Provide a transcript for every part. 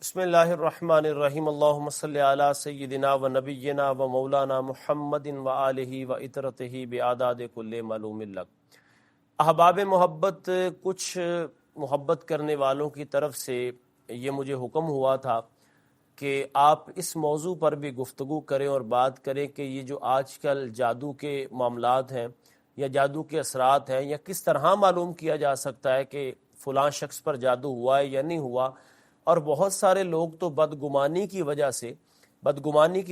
بسم اللہ الرحمن الرحیم، اللہم صلی علی سیدنا و نبینا و مولانا محمد و آلہ و اطرتہ بعداد کل معلوم لک۔ احباب محبت، کچھ محبت کرنے والوں کی طرف سے یہ مجھے حکم ہوا تھا کہ آپ اس موضوع پر بھی گفتگو کریں اور بات کریں کہ یہ جو آج کل جادو کے معاملات ہیں یا جادو کے اثرات ہیں، یا کس طرح معلوم کیا جا سکتا ہے کہ فلاں شخص پر جادو ہوا ہے یا نہیں ہوا۔ اور بہت سارے لوگ تو بدگمانی کی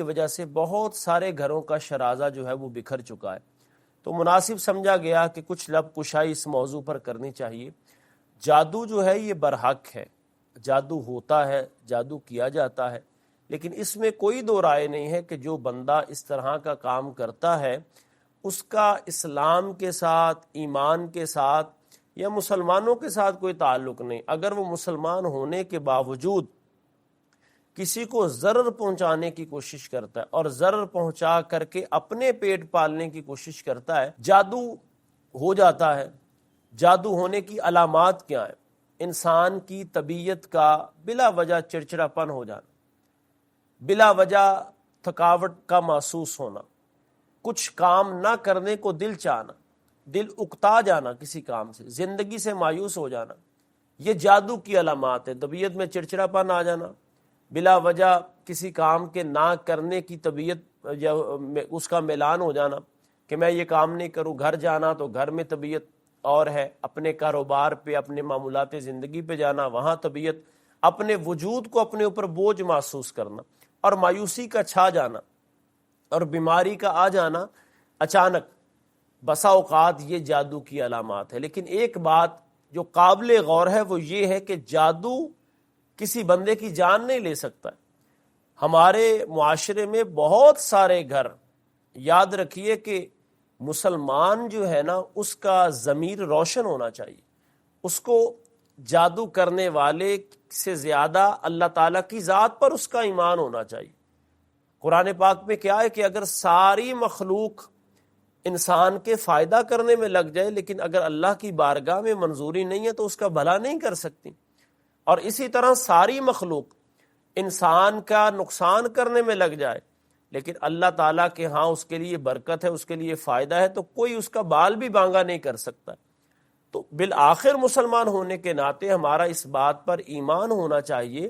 وجہ سے بہت سارے گھروں کا شرازہ جو ہے وہ بکھر چکا ہے، تو مناسب سمجھا گیا کہ کچھ لب کشائی اس موضوع پر کرنی چاہیے۔ جادو جو ہے یہ برحق ہے، جادو ہوتا ہے، جادو کیا جاتا ہے، لیکن اس میں کوئی دو رائے نہیں ہے کہ جو بندہ اس طرح کا کام کرتا ہے اس کا اسلام کے ساتھ، ایمان کے ساتھ یا مسلمانوں کے ساتھ کوئی تعلق نہیں۔ اگر وہ مسلمان ہونے کے باوجود کسی کو ضرر پہنچانے کی کوشش کرتا ہے اور ضرر پہنچا کر کے اپنے پیٹ پالنے کی کوشش کرتا ہے، جادو ہو جاتا ہے۔ جادو ہونے کی علامات کیا ہیں؟ انسان کی طبیعت کا بلا وجہ چڑچڑاپن ہو جانا، بلا وجہ تھکاوٹ کا محسوس ہونا، کچھ کام نہ کرنے کو دل چاہنا، دل اکتا جانا کسی کام سے، زندگی سے مایوس ہو جانا، یہ جادو کی علامات ہے۔ طبیعت میں چڑچڑاپن آ جانا، بلا وجہ کسی کام کے نہ کرنے کی طبیعت یا اس کا میلان ہو جانا کہ میں یہ کام نہیں کروں، گھر جانا تو گھر میں طبیعت اور ہے، اپنے کاروبار پہ، اپنے معمولات زندگی پہ جانا، وہاں طبیعت، اپنے وجود کو اپنے اوپر بوجھ محسوس کرنا اور مایوسی کا چھا جانا اور بیماری کا آ جانا اچانک، بسا اوقات یہ جادو کی علامات ہے۔ لیکن ایک بات جو قابل غور ہے وہ یہ ہے کہ جادو کسی بندے کی جان نہیں لے سکتا۔ ہمارے معاشرے میں بہت سارے گھر، یاد رکھیے کہ مسلمان جو ہے نا اس کا ضمیر روشن ہونا چاہیے، اس کو جادو کرنے والے سے زیادہ اللہ تعالیٰ کی ذات پر اس کا ایمان ہونا چاہیے۔ قرآن پاک میں کیا ہے کہ اگر ساری مخلوق انسان کے فائدہ کرنے میں لگ جائے لیکن اگر اللہ کی بارگاہ میں منظوری نہیں ہے تو اس کا بھلا نہیں کر سکتی، اور اسی طرح ساری مخلوق انسان کا نقصان کرنے میں لگ جائے لیکن اللہ تعالیٰ کے ہاں اس کے لیے برکت ہے، اس کے لیے فائدہ ہے، تو کوئی اس کا بال بھی بانگا نہیں کر سکتا۔ تو بالآخر مسلمان ہونے کے ناطے ہمارا اس بات پر ایمان ہونا چاہیے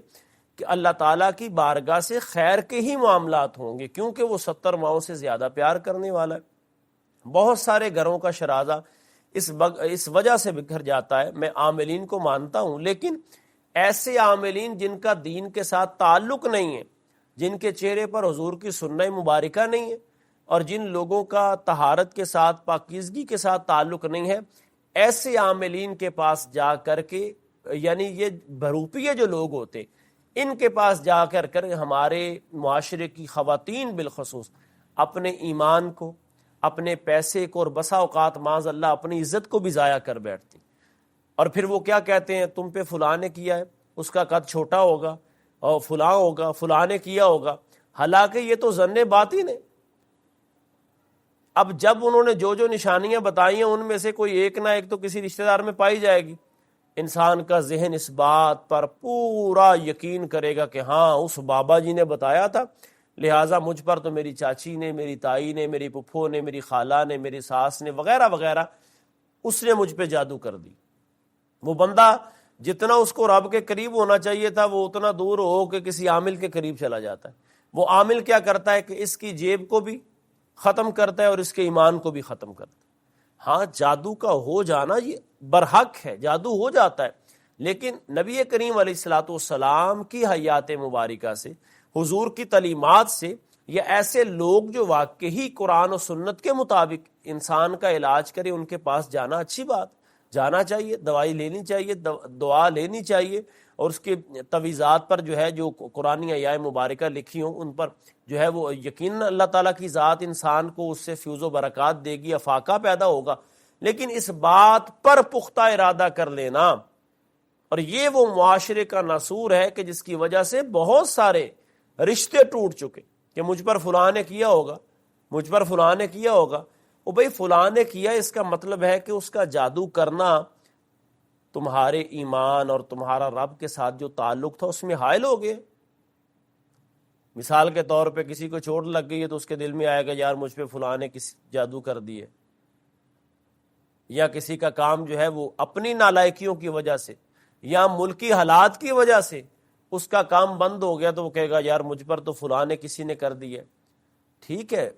کہ اللہ تعالیٰ کی بارگاہ سے خیر کے ہی معاملات ہوں گے، کیونکہ وہ 70 ماؤں سے زیادہ پیار کرنے والا ہے۔ بہت سارے گھروں کا شرازہ اس وجہ سے بکھر جاتا ہے۔ میں عاملین کو مانتا ہوں، لیکن ایسے عاملین جن کا دین کے ساتھ تعلق نہیں ہے، جن کے چہرے پر حضور کی سنت مبارکہ نہیں ہے، اور جن لوگوں کا طہارت کے ساتھ، پاکیزگی کے ساتھ تعلق نہیں ہے، ایسے عاملین کے پاس جا کر کے، یعنی یہ بھروپیے جو لوگ ہوتے، ان کے پاس جا کر ہمارے معاشرے کی خواتین بالخصوص اپنے ایمان کو، اپنے پیسے کو اور بسا اوقات معاذ اللہ اپنی عزت کو بھی ضائع کر بیٹھتی، اور پھر وہ کیا کہتے ہیں، تم پہ فلاں نے کیا ہے، اس کا قد چھوٹا ہوگا اور فلاں ہوگا، فلاں نے کیا ہوگا، حالانکہ یہ تو ظن باطن ہے۔ اب جب انہوں نے جو جو نشانیاں بتائی ہیں ان میں سے کوئی ایک نہ ایک تو کسی رشتہ دار میں پائی جائے گی، انسان کا ذہن اس بات پر پورا یقین کرے گا کہ ہاں اس بابا جی نے بتایا تھا، لہٰذا مجھ پر تو میری چاچی نے، میری تائی نے، میری پھپھو نے، میری خالہ نے، میری ساس نے وغیرہ وغیرہ، اس نے مجھ پہ جادو کر دی۔ وہ بندہ جتنا اس کو رب کے قریب ہونا چاہیے تھا وہ اتنا دور ہو کے کسی عامل کے قریب چلا جاتا ہے۔ وہ عامل کیا کرتا ہے کہ اس کی جیب کو بھی ختم کرتا ہے اور اس کے ایمان کو بھی ختم کرتا ہے۔ ہاں جادو کا ہو جانا یہ برحق ہے، جادو ہو جاتا ہے، لیکن نبی کریم علیہ الصلوۃ والسلام کی حیات مبارکہ سے، حضور کی تعلیمات سے، یا ایسے لوگ جو واقعی قرآن و سنت کے مطابق انسان کا علاج کرے ان کے پاس جانا اچھی بات، جانا چاہیے، دوائی لینی چاہیے، دعا لینی چاہیے، اور اس کے تویزات پر جو ہے جو قرآنی آیات مبارکہ لکھی ہوں ان پر جو ہے وہ یقین اللہ تعالیٰ کی ذات انسان کو اس سے فیوز و برکات دے گی، افاقہ پیدا ہوگا۔ لیکن اس بات پر پختہ ارادہ کر لینا، اور یہ وہ معاشرے کا ناسور ہے کہ جس کی وجہ سے بہت سارے رشتے ٹوٹ چکے کہ مجھ پر فلاں نے کیا ہوگا، مجھ پر فلاں نے کیا ہوگا۔ وہ بھئی فلاں نے کیا، اس کا مطلب ہے کہ اس کا جادو کرنا تمہارے ایمان اور تمہارا رب کے ساتھ جو تعلق تھا اس میں حائل ہو گئے۔ مثال کے طور پہ کسی کو چوٹ لگ گئی ہے تو اس کے دل میں آئے گا یار مجھ پہ فلاں نے کسی جادو کر دیے، یا کسی کا کام جو ہے وہ اپنی نالائکیوں کی وجہ سے یا ملکی حالات کی وجہ سے اس کا کام بند ہو گیا، تو وہ کہے گا یار مجھ پر تو فلاں نے کسی نے کر دی ہے۔ ٹھیک ہے،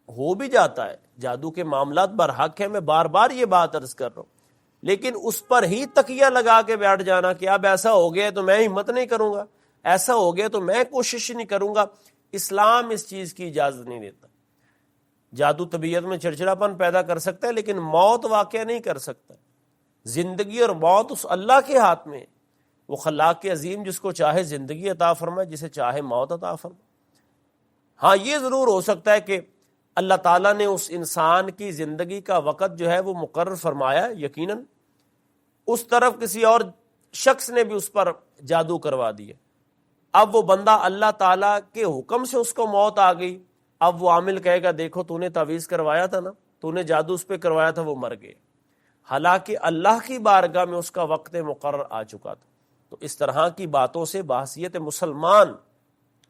ہو بھی جاتا ہے، جادو کے معاملات برحق ہے، میں بار بار یہ بات عرض کر رہا ہوں، لیکن اس پر ہی تکیہ لگا کے بیٹھ جانا کہ اب ایسا ہو گیا تو میں ہمت نہیں کروں گا، ایسا ہو گیا تو میں کوشش نہیں کروں گا، اسلام اس چیز کی اجازت نہیں دیتا۔ جادو طبیعت میں چڑچڑاپن پیدا کر سکتا ہے لیکن موت واقع نہیں کر سکتا۔ زندگی اور موت اس اللہ کے ہاتھ میں ہے، وہ خلاق عظیم جس کو چاہے زندگی عطا فرمائے، جسے چاہے موت عطا فرمائے۔ ہاں یہ ضرور ہو سکتا ہے کہ اللہ تعالیٰ نے اس انسان کی زندگی کا وقت جو ہے وہ مقرر فرمایا، یقیناً اس طرف کسی اور شخص نے بھی اس پر جادو کروا دیا، اب وہ بندہ اللہ تعالیٰ کے حکم سے اس کو موت آ گئی، اب وہ عامل کہے گا دیکھو تو نے تعویذ کروایا تھا نا، تو نے جادو اس پہ کروایا تھا، وہ مر گئے، حالانکہ اللہ کی بارگاہ میں اس کا وقت مقرر آ چکا تھا۔ تو اس طرح کی باتوں سے بحیثیت مسلمان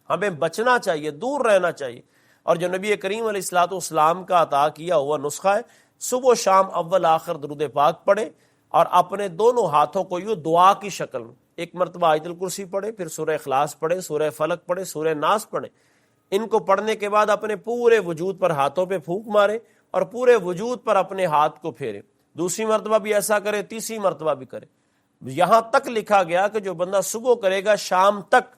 ہمیں بچنا چاہیے، دور رہنا چاہیے، اور جو نبی کریم علیہ الصلوۃ والسلام کا عطا کیا ہوا نسخہ ہے، صبح و شام اول آخر درود پاک پڑھے اور اپنے دونوں ہاتھوں کو یوں دعا کی شکل میں ایک مرتبہ آیت الکرسی پڑھے، پھر سورہ اخلاص پڑھے، سورہ فلق پڑھے، سورہ ناس پڑھے، ان کو پڑھنے کے بعد اپنے پورے وجود پر ہاتھوں پہ پھونک مارے اور پورے وجود پر اپنے ہاتھ کو پھیرے، دوسری مرتبہ بھی ایسا کرے، تیسری مرتبہ بھی کرے، یہاں تک لکھا گیا کہ جو بندہ صبح کرے گا شام تک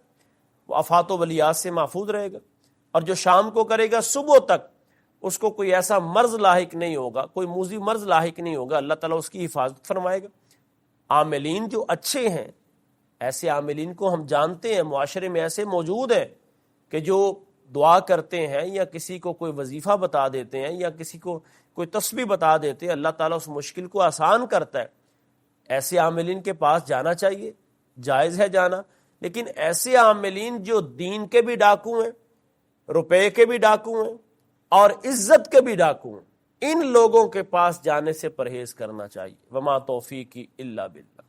وہ آفات و بلیات سے محفوظ رہے گا، اور جو شام کو کرے گا صبح تک اس کو کوئی ایسا مرض لاحق نہیں ہوگا، کوئی موذی مرض لاحق نہیں ہوگا، اللہ تعالیٰ اس کی حفاظت فرمائے گا۔ عاملین جو اچھے ہیں، ایسے عاملین کو ہم جانتے ہیں، معاشرے میں ایسے موجود ہیں کہ جو دعا کرتے ہیں یا کسی کو کوئی وظیفہ بتا دیتے ہیں یا کسی کو کوئی تسبیح بتا دیتے ہیں، اللہ تعالیٰ اس مشکل کو آسان کرتا ہے۔ ایسے عاملین کے پاس جانا چاہیے، جائز ہے جانا، لیکن ایسے عاملین جو دین کے بھی ڈاکو ہیں، روپے کے بھی ڈاکو ہیں اور عزت کے بھی ڈاکو ہیں، ان لوگوں کے پاس جانے سے پرہیز کرنا چاہیے۔ وما توفیقی الا باللہ۔